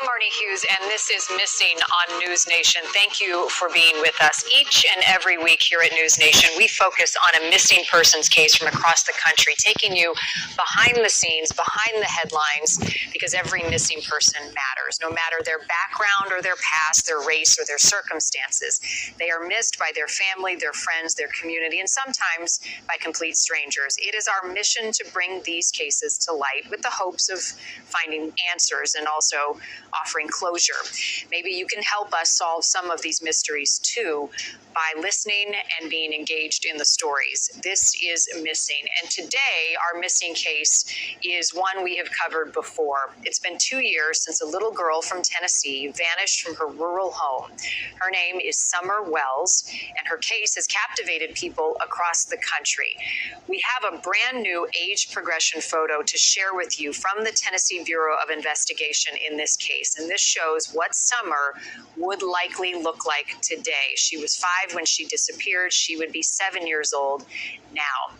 I'm Marnie Hughes, and this is Missing on News Nation. Thank you for being with us. Each and every week here at News Nation, we focus on a missing persons case from across the country, taking you behind the scenes, behind the headlines, because every missing person matters. No matter their background or their past, their race or their circumstances, they are missed by their family, their friends, their community, and sometimes by complete strangers. It is our mission to bring these cases to light with the hopes of finding answers and also offering closure. Maybe you can help us solve some of these mysteries too by listening and being engaged in the stories. This is Missing, and today our missing case is one we have covered before. It's been 2 years since a little girl from Tennessee vanished from her rural home. Her name is Summer Wells, and her case has captivated people across the country. We have a brand new age progression photo to share with you from the Tennessee Bureau of Investigation in this case, and this shows what Summer would likely look like today. She was 5 when she disappeared. She would be 7 years old now.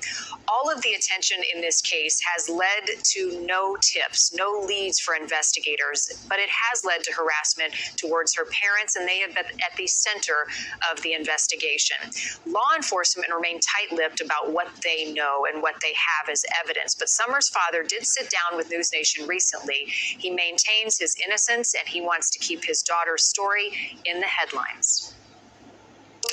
All of the attention in this case has led to no tips, no leads for investigators, but it has led to harassment towards her parents, and they have been at the center of the investigation. Law enforcement remain tight-lipped about what they know and what they have as evidence, but Summer's father did sit down with News Nation recently. He maintains his innocence, and he wants to keep his daughter's story in the headlines.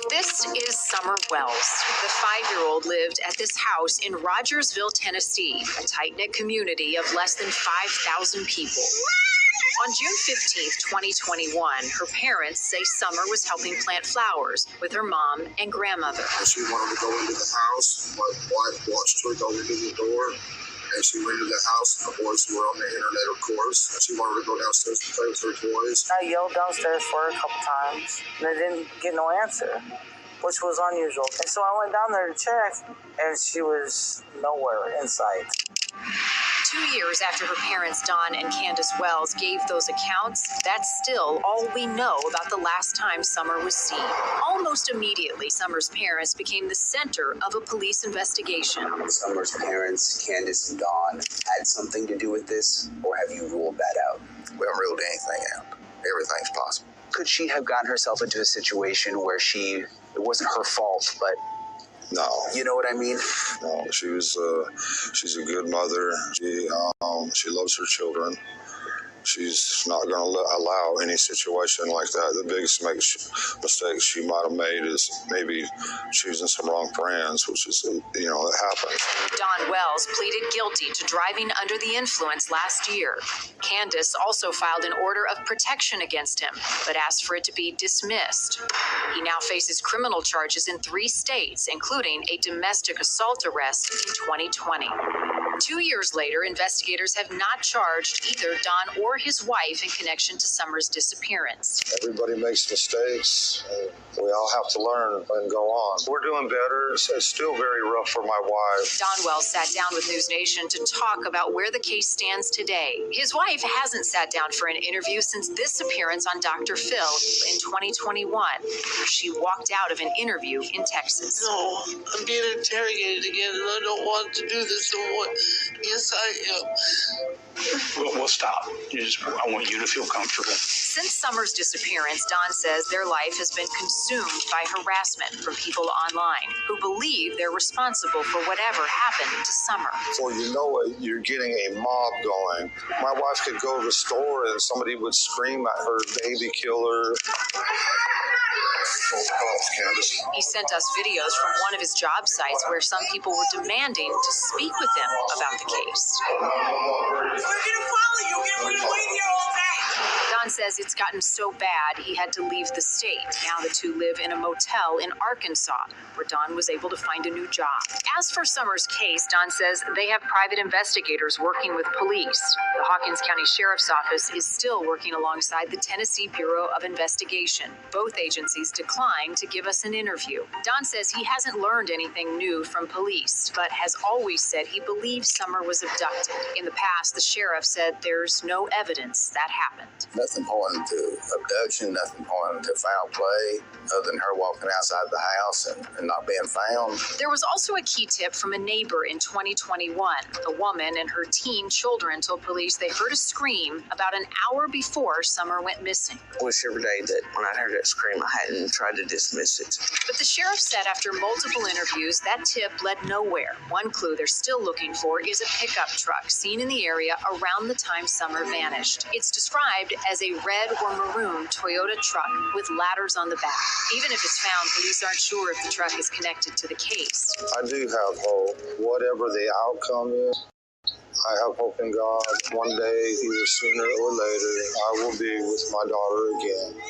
This is Summer Wells. The 5-year-old lived at this house in Rogersville, Tennessee, a tight-knit community of less than 5,000 people. On June 15th, 2021, her parents say Summer was helping plant flowers with her mom and grandmother. She wanted to go into the house. My wife watched her go into the door, and she went into the house, and the boys were on the internet, of course. She wanted to go downstairs to play with her toys. I yelled downstairs for her a couple times, and I didn't get no answer, which was unusual. And so I went down there to check, and she was nowhere in sight. 2 years after her parents, Don and Candace Wells, gave those accounts, that's still all we know about the last time Summer was seen. Almost immediately, Summer's parents became the center of a police investigation. Summer's parents, Candace and Don, had something to do with this, or have you ruled that out? We haven't ruled anything out. Everything's possible. Could she have gotten herself into a situation where it wasn't her fault, but No. you know what I mean? No, she's a good mother. She loves her children. She's not going to allow any situation like that. The biggest mistake she might have made is maybe choosing some wrong friends, which is, it happens. Don Wells pleaded guilty to driving under the influence last year. Candace also filed an order of protection against him, but asked for it to be dismissed. He now faces criminal charges in 3 states, including a domestic assault arrest in 2020. 2 years later, investigators have not charged either Don or his wife in connection to Summer's disappearance. Everybody makes mistakes, and we all have to learn and go on. We're doing better. It's still very rough for my wife. Don Wells sat down with News Nation to talk about where the case stands today. His wife hasn't sat down for an interview since this appearance on Dr. Phil in 2021, where she walked out of an interview in Texas. No, I'm being interrogated again, and I don't want to do this no more. Yes, I am. We'll stop. I want you to feel comfortable. Since Summer's disappearance, Don says their life has been consumed by harassment from people online who believe they're responsible for whatever happened to Summer. Before you know it, you're getting a mob going. My wife could go to the store and somebody would scream at her, baby killer. Candace. He sent us videos from one of his job sites where some people were demanding to speak with him about the case. We're going to follow you. We're going to wait here all day. Don says it's gotten so bad he had to leave the state. Now the two live in a motel in Arkansas, where Don was able to find a new job. As for Summer's case, Don says they have private investigators working with police. The Hawkins County Sheriff's Office is still working alongside the Tennessee Bureau of Investigation. Both agencies declined to give us an interview. Don says he hasn't learned anything new from police, but has always said he believes Summer was abducted. In the past, the sheriff said there's no evidence that happened. Nothing nothing pointing to abduction, nothing pointing to foul play, other than her walking outside the house and not being found. There was also a key tip from a neighbor in 2021. A woman and her teen children told police they heard a scream about an hour before Summer went missing. I wish every day that when I heard that scream, I hadn't tried to dismiss it. But the sheriff said after multiple interviews, that tip led nowhere. One clue they're still looking for is a pickup truck seen in the area around the time Summer vanished. It's described as a red or maroon Toyota truck with ladders on the back. Even if it's found, police aren't sure if the truck is connected to the case. I do have hope. Whatever the outcome is, I have hope in God. One day, either sooner or later, I will be with my daughter again.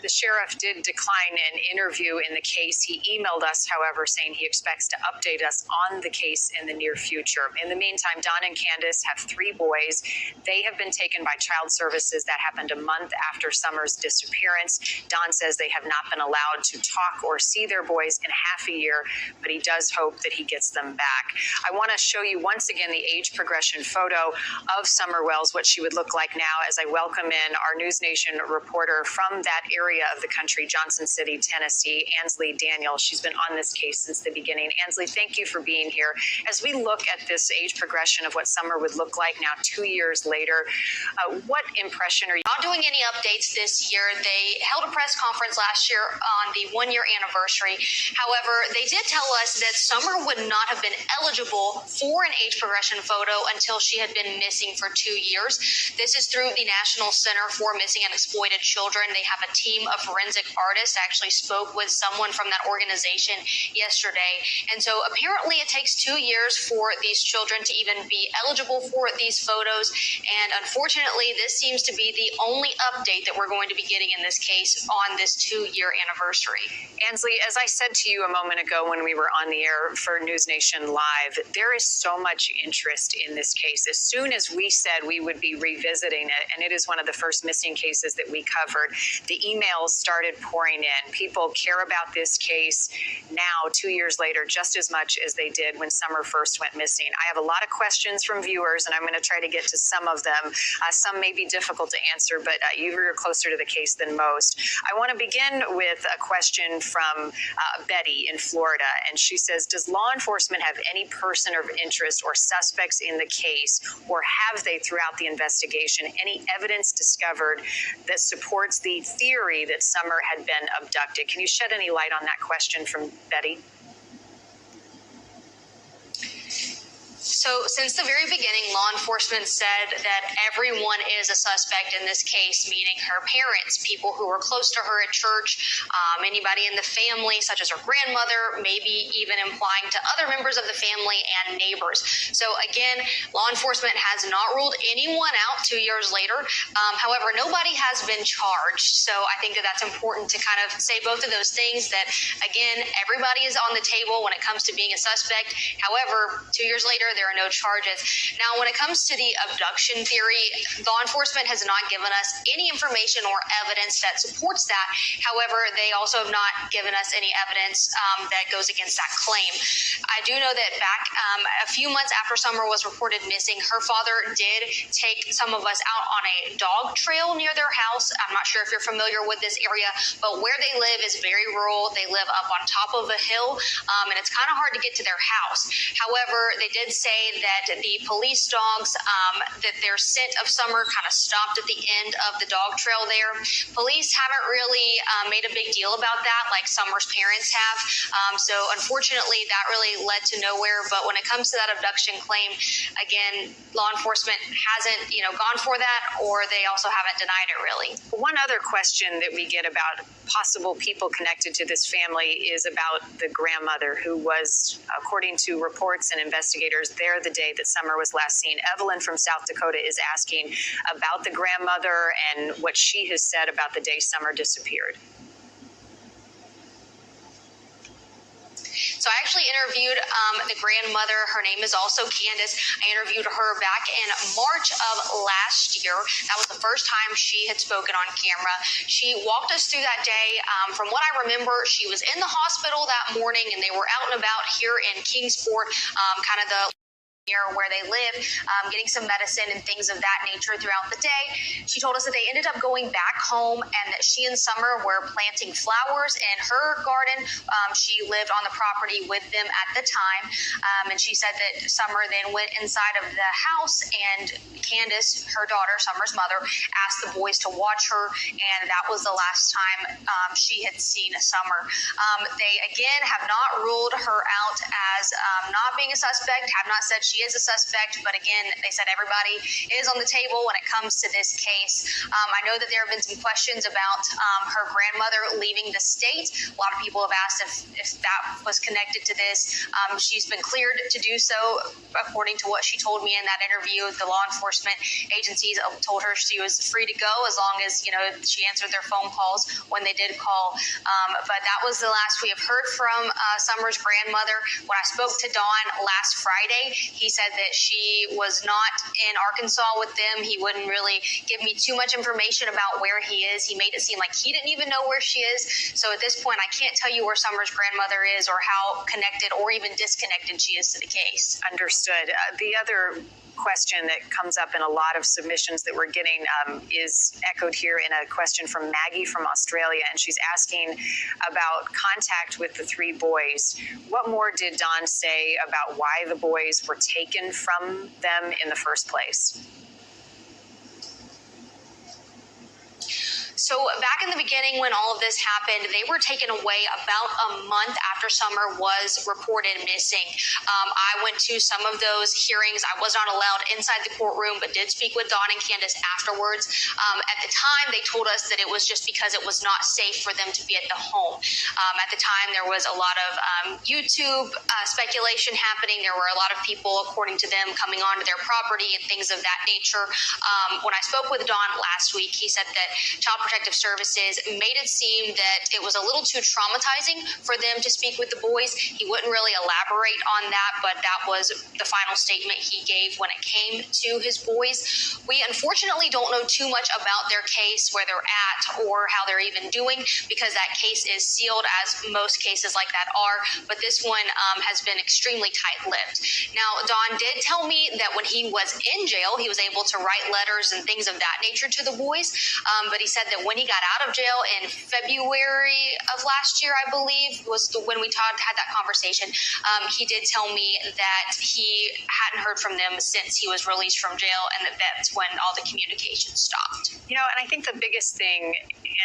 The sheriff did decline an interview in the case. He emailed us, however, saying he expects to update us on the case in the near future. In the meantime, Don and Candace have 3 boys. They have been taken by Child Services. That happened a month after Summer's disappearance. Don says they have not been allowed to talk or see their boys in half a year, but he does hope that he gets them back. I want to show you once again the age progression photo of Summer Wells, what she would look like now, as I welcome in our News Nation reporter from that area of the country, Johnson City, Tennessee, Ansley Daniel. She's been on this case since the beginning. Ansley, thank you for being here. As we look at this age progression of what Summer would look like now 2 years later, what impression are you? Not doing any updates this year. They held a press conference last year on the 1-year anniversary. However, they did tell us that Summer would not have been eligible for an age progression photo until she had been missing for 2 years. This is through the National Center for Missing and Exploited Children. They have a team of forensic artists. I actually spoke with someone from that organization yesterday. And so apparently it takes 2 years for these children to even be eligible for these photos. And unfortunately, this seems to be the only update that we're going to be getting in this case on this 2-year anniversary. Ansley, as I said to you a moment ago when we were on the air for News Nation Live, there is so much interest in this case. As soon as we said we would be revisiting it, and it is one of the first missing cases that we covered, the emails started pouring in. People care about this case now, 2 years later, just as much as they did when Summer first went missing. I have a lot of questions from viewers, and I'm going to try to get to some of them. Some may be difficult to answer, but you're closer to the case than most. I want to begin with a question from Betty in Florida, and she says, does law enforcement have any person of interest or suspects in the case, or have they, throughout the investigation, any evidence discovered that supports the theory that Summer had been abducted? Can you shed any light on that question from Betty? So since the very beginning, law enforcement said that everyone is a suspect in this case, meaning her parents, people who were close to her at church, anybody in the family, such as her grandmother, maybe even implying to other members of the family and neighbors. So again, law enforcement has not ruled anyone out 2 years later. However, nobody has been charged. So I think that that's important to kind of say both of those things, that again, everybody is on the table when it comes to being a suspect. However, 2 years later, there are no charges. Now, when it comes to the abduction theory, law enforcement has not given us any information or evidence that supports that. However, they also have not given us any evidence that goes against that claim. I do know that back a few months after Summer was reported missing, her father did take some of us out on a dog trail near their house. I'm not sure if you're familiar with this area, but where they live is very rural. They live up on top of a hill, and it's kind of hard to get to their house. However, they did say that the police dogs, that their scent of Summer kind of stopped at the end of the dog trail there. Police haven't really made a big deal about that like Summer's parents have. So unfortunately, that really led to nowhere. But when it comes to that abduction claim, again, law enforcement hasn't, gone for that, or they also haven't denied it really. One other question that we get about possible people connected to this family is about the grandmother, who was, according to reports and investigators, there the day that Summer was last seen. Evelyn from South Dakota is asking about the grandmother and what she has said about the day Summer disappeared. So I actually interviewed the grandmother. Her name is also Candace. I interviewed her back in March of last year. That was the first time she had spoken on camera. She walked us through that day. From what I remember, she was in the hospital that morning, and they were out and about here in Kingsport, kind of the near where they live, getting some medicine and things of that nature throughout the day. She told us that they ended up going back home and that she and Summer were planting flowers in her garden. She lived on the property with them at the time. And she said that Summer then went inside of the house and Candace, her daughter, Summer's mother, asked the boys to watch her. And that was the last time she had seen Summer. They, again, have not ruled her out as not being a suspect, have not said she is a suspect, but again, they said everybody is on the table when it comes to this case. I know that there have been some questions about her grandmother leaving the state. A lot of people have asked if that was connected to this. She's been cleared to do so, according to what she told me in that interview. The law enforcement agencies told her she was free to go as long as, she answered their phone calls when they did call. But that was the last we have heard from Summer's grandmother. When I spoke to Don last Friday, he said that she was not in Arkansas with them. He wouldn't really give me too much information about where he is. He made it seem like he didn't even know where she is. So at this point, I can't tell you where Summer's grandmother is or how connected or even disconnected she is to the case. Understood. The other question that comes up in a lot of submissions that we're getting is echoed here in a question from Maggie from Australia, and she's asking about contact with the three boys. What more did Don say about why the boys were taken from them in the first place? So back in the beginning when all of this happened, they were taken away about a month after Summer was reported missing. I went to some of those hearings. I was not allowed inside the courtroom, but did speak with Don and Candace afterwards. At the time, they told us that it was just because it was not safe for them to be at the home. At the time, there was a lot of YouTube speculation happening. There were a lot of people, according to them, coming onto their property and things of that nature. When I spoke with Don last week, he said that Child Protective Services made it seem that it was a little too traumatizing for them to speak with the boys. He wouldn't really elaborate on that, but that was the final statement he gave when it came to his boys. We unfortunately don't know too much about their case, where they're at, or how they're even doing, because that case is sealed, as most cases like that are, but this one has been extremely tight-lipped. Now, Don did tell me that when he was in jail, he was able to write letters and things of that nature to the boys, but he said that when he got out of jail in February of last year, I believe, was when we had that conversation, he did tell me that he hadn't heard from them since he was released from jail, and that's when all the communication stopped. And I think the biggest thing,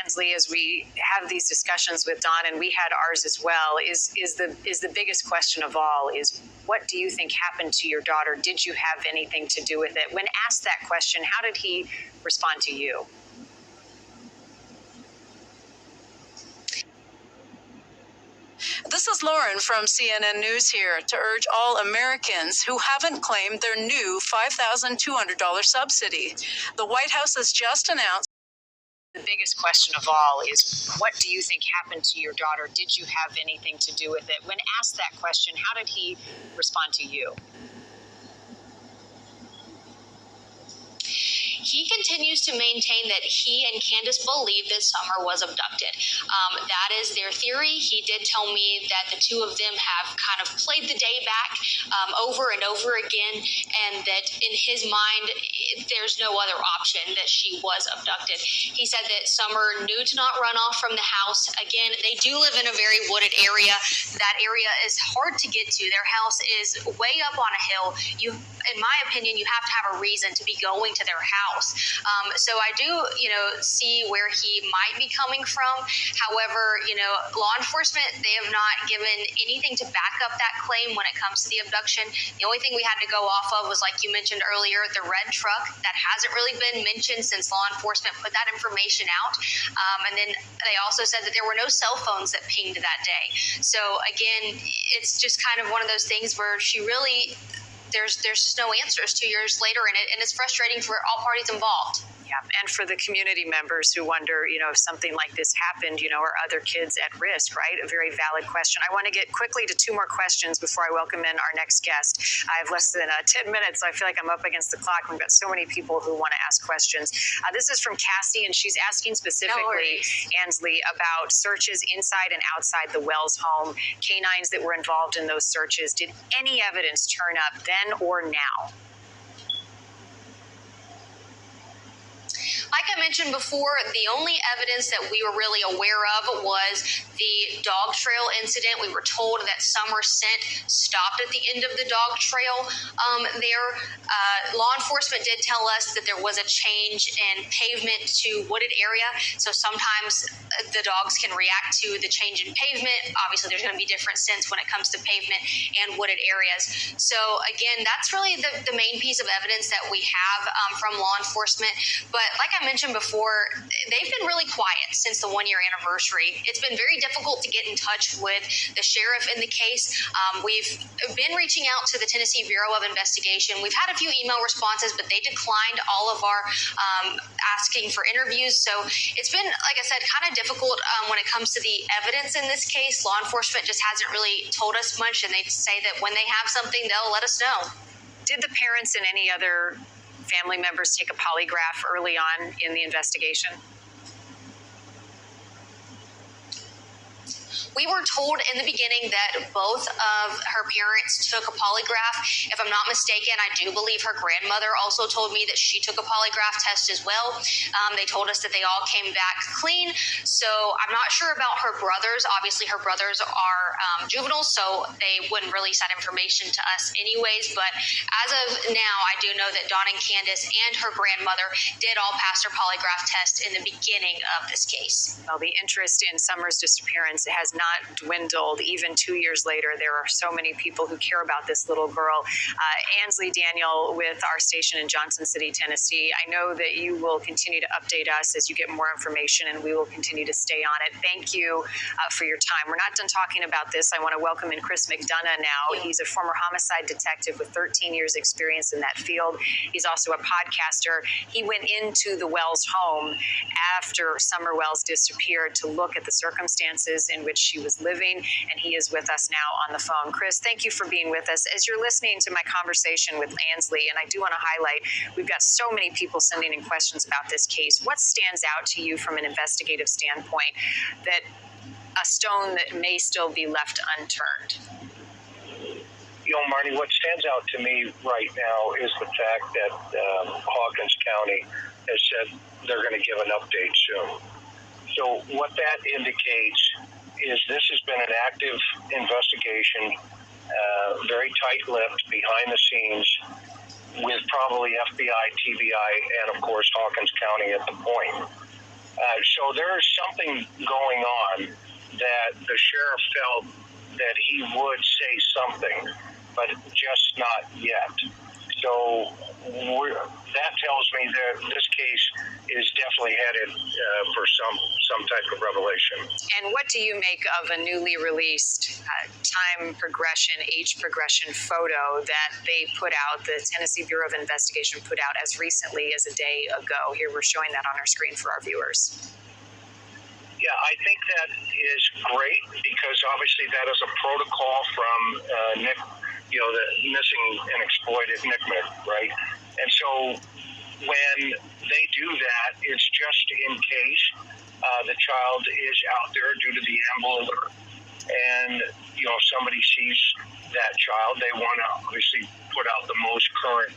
Ansley, as we have these discussions with Don, and we had ours as well, is the biggest question of all is, what do you think happened to your daughter? Did you have anything to do with it? When asked that question, how did he respond to you? This is Lauren from CNN News here to urge all Americans who haven't claimed their new $5,200 subsidy. The White House has just announced. The biggest question of all is, what do you think happened to your daughter? Did you have anything to do with it? When asked that question, how did he respond to you? He continues to maintain that he and Candace believe that Summer was abducted. That is their theory. He did tell me that the two of them have kind of played the day back over and over again, and that in his mind, there's no other option, that she was abducted. He said that Summer knew to not run off from the house. Again, they do live in a very wooded area. That area is hard to get to. Their house is way up on a hill. In my opinion, you have to have a reason to be going to their house. So I do, see where he might be coming from. However, law enforcement, they have not given anything to back up that claim when it comes to the abduction. The only thing we had to go off of was, like you mentioned earlier, the red truck. That hasn't really been mentioned since law enforcement put that information out. And then they also said that there were no cell phones that pinged that day. So again, it's just kind of one of those things where she really, there's just no answers 2 years later, and it's frustrating for all parties involved. Yeah, and for the community members who wonder, if something like this happened, are other kids at risk, right? A very valid question. I want to get quickly to two more questions before I welcome in our next guest. I have less than 10 minutes, so I feel like I'm up against the clock. We've got so many people who want to ask questions. This is from Cassie, and she's asking specifically, Ansley, about searches inside and outside the Wells home, canines that were involved in those searches. Did any evidence turn up then or now? Like I mentioned before, the only evidence that we were really aware of was the dog trail incident. We were told that Summer Scent stopped at the end of the dog trail there. Law enforcement did tell us that there was a change in pavement to wooded area. So sometimes the dogs can react to the change in pavement. Obviously, there's going to be different scents when it comes to pavement and wooded areas. So again, that's really the main piece of evidence that we have from law enforcement. But like I mentioned before, they've been really quiet since the 1-year anniversary. It's been very difficult to get in touch with the sheriff in the case. We've been reaching out to the Tennessee Bureau of Investigation. We've had a few email responses, but they declined all of our asking for interviews. So it's been, like I said, kind of difficult when it comes to the evidence in this case. Law enforcement just hasn't really told us much, and they say that when they have something, they'll let us know. Did the parents and any other family members take a polygraph early on in the investigation? We were told in the beginning that both of her parents took a polygraph. If I'm not mistaken, I do believe her grandmother also told me that she took a polygraph test as well. They told us that they all came back clean. So I'm not sure about her brothers. Obviously, her brothers are juveniles, so they wouldn't release that information to us anyways. But as of now, I do know that Dawn and Candace and her grandmother did all pass their polygraph test in the beginning of this case. Well, the interest in Summer's disappearance has not dwindled. Even 2 years later, there are so many people who care about this little girl. Ansley Daniel with our station in Johnson City, Tennessee. I know that you will continue to update us as you get more information, and we will continue to stay on it. Thank you for your time. We're not done talking about this. I want to welcome in Chris McDonough now. He's a former homicide detective with 13 years experience in that field. He's also a podcaster. He went into the Wells home after Summer Wells disappeared to look at the circumstances in which she was living, and he is with us now on the phone. Chris, thank you for being with us. As you're listening to my conversation with Ansley, and I do want to highlight, we've got so many people sending in questions about this case. What stands out to you from an investigative standpoint, that a stone that may still be left unturned? Marnie, what stands out to me right now is the fact that Hawkins County has said they're going to give an update soon. So what that indicates is this has been an active investigation, very tight-lipped, behind the scenes, with probably FBI, TBI, and of course Hawkins County at the point. So there is something going on that the sheriff felt that he would say something, but just not yet. So that tells me that this case is definitely headed for some type of revelation. And what do you make of a newly released time progression, age progression photo that they put out, the Tennessee Bureau of Investigation put out as recently as a day ago? Here we're showing that on our screen for our viewers. Yeah, I think that is great because obviously that is a protocol from Nick, the missing and exploited NCMEC, right? And so when they do that, it's just in case the child is out there due to the Amber Alert, and somebody sees that child, they want to obviously put out the most current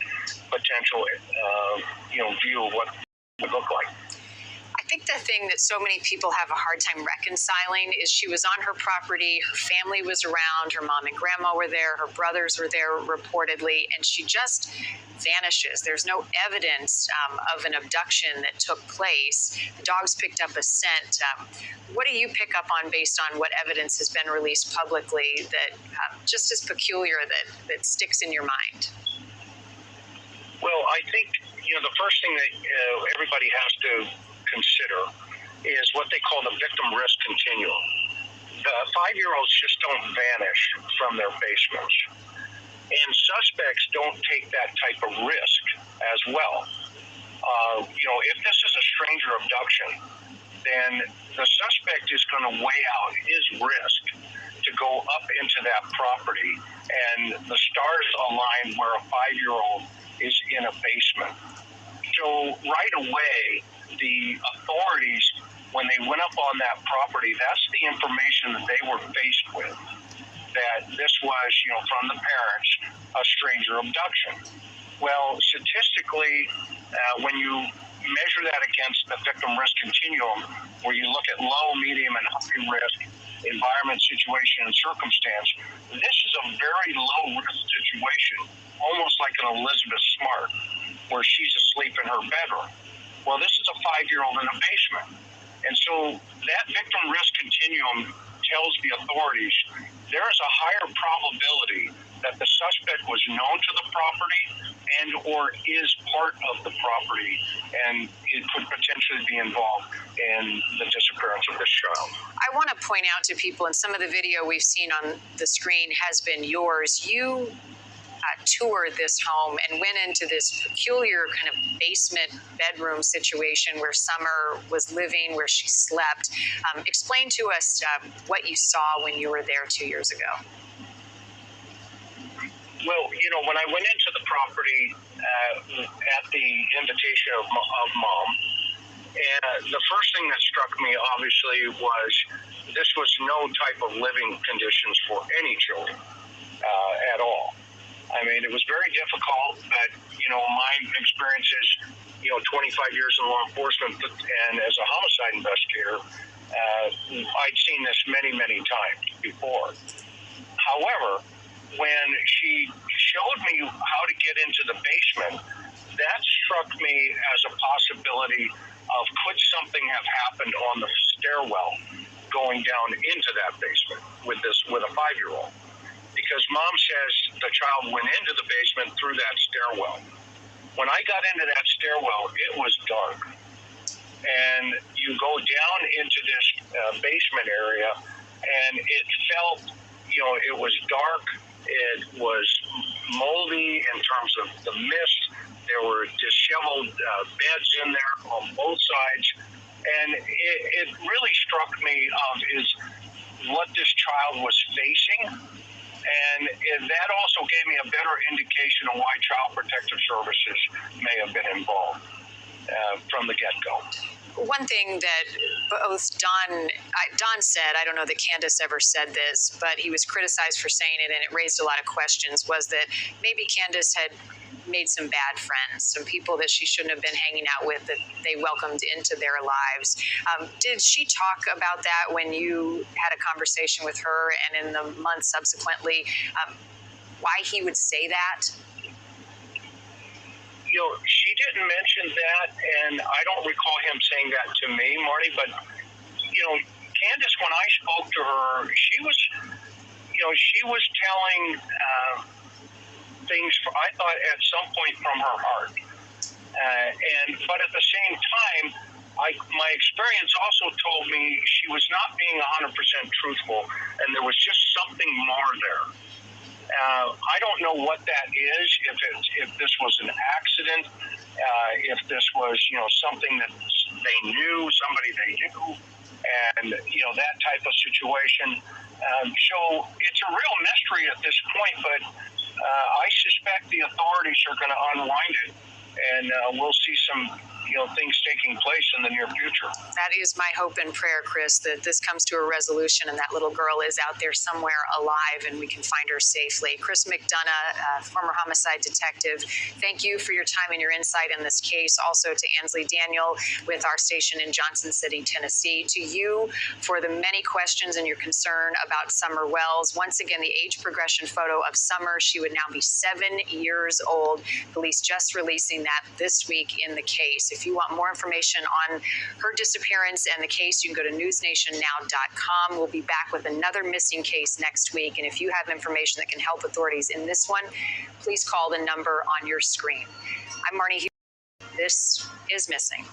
potential view of what it would look like. I think the thing that so many people have a hard time reconciling is she was on her property, her family was around, her mom and grandma were there, her brothers were there reportedly, and she just vanishes. There's no evidence of an abduction that took place. The dogs picked up a scent. What do you pick up on based on what evidence has been released publicly that just is peculiar, that sticks in your mind? Well, I think, the first thing that everybody has to consider is what they call the victim risk continuum. The 5-year-olds just don't vanish from their basements. And suspects don't take that type of risk as well. if this is a stranger abduction, then the suspect is going to weigh out his risk to go up into that property, and the stars align where a 5-year-old is in a basement. So right away, the authorities, when they went up on that property, that's the information that they were faced with, that this was, from the parents, a stranger abduction. Well, statistically, when you measure that against the victim risk continuum, where you look at low, medium, and high risk environment, situation, and circumstance, this is a very low risk situation, almost like an Elizabeth Smart, where she's asleep in her bedroom. Well, this is a 5-year-old in a basement. And so that victim risk continuum tells the authorities there is a higher probability that the suspect was known to the property and or is part of the property, and it could potentially be involved in the disappearance of this child. I want to point out to people, and some of the video we've seen on the screen has been yours. You toured this home and went into this peculiar kind of basement bedroom situation where Summer was living, where she slept. Explain to us what you saw when you were there 2 years ago. Well, when I went into the property at the invitation of Mom, and the first thing that struck me, obviously, was this was no type of living conditions for any children at all. I mean, it was very difficult, but, my experience is, 25 years in law enforcement and as a homicide investigator, I'd seen this many, many times before. However, when she showed me how to get into the basement, that struck me as a possibility of could something have happened on the stairwell going down into that basement with a 5-year-old. Because Mom says the child went into the basement through that stairwell. When I got into that stairwell, it was dark. And you go down into this basement area, and it felt, it was dark. It was moldy in terms of the mist. There were disheveled beds in there on both sides. And it really struck me is what this child was facing. And that also gave me a better indication of why Child Protective Services may have been involved from the get-go. One thing that both Don said, I don't know that Candace ever said this, but he was criticized for saying it, and it raised a lot of questions, was that maybe Candace had made some bad friends, some people that she shouldn't have been hanging out with that they welcomed into their lives. Did she talk about that when you had a conversation with her, and in the months subsequently, why he would say that? She didn't mention that, and I don't recall him saying that to me, Marty, but, Candace, when I spoke to her, she was telling things, I thought, at some point from her heart. But at the same time, my experience also told me she was not being 100% truthful, and there was just something more there. I don't know what that is, if this was an accident, if this was, something that they knew, somebody they knew, and, that type of situation. So it's a real mystery at this point, but I suspect the authorities are going to unwind it, and we'll see some things taking place in the near future. That is my hope and prayer, Chris, that this comes to a resolution and that little girl is out there somewhere alive and we can find her safely. Chris McDonough, former homicide detective, thank you for your time and your insight in this case. Also to Ansley Daniel with our station in Johnson City, Tennessee. To you for the many questions and your concern about Summer Wells. Once again, the age progression photo of Summer. She would now be 7 years old. Police just releasing that this week in the case. If you want more information on her disappearance and the case, you can go to newsnationnow.com. We'll be back with another missing case next week. And if you have information that can help authorities in this one, please call the number on your screen. I'm Marnie Hughes. This is Missing.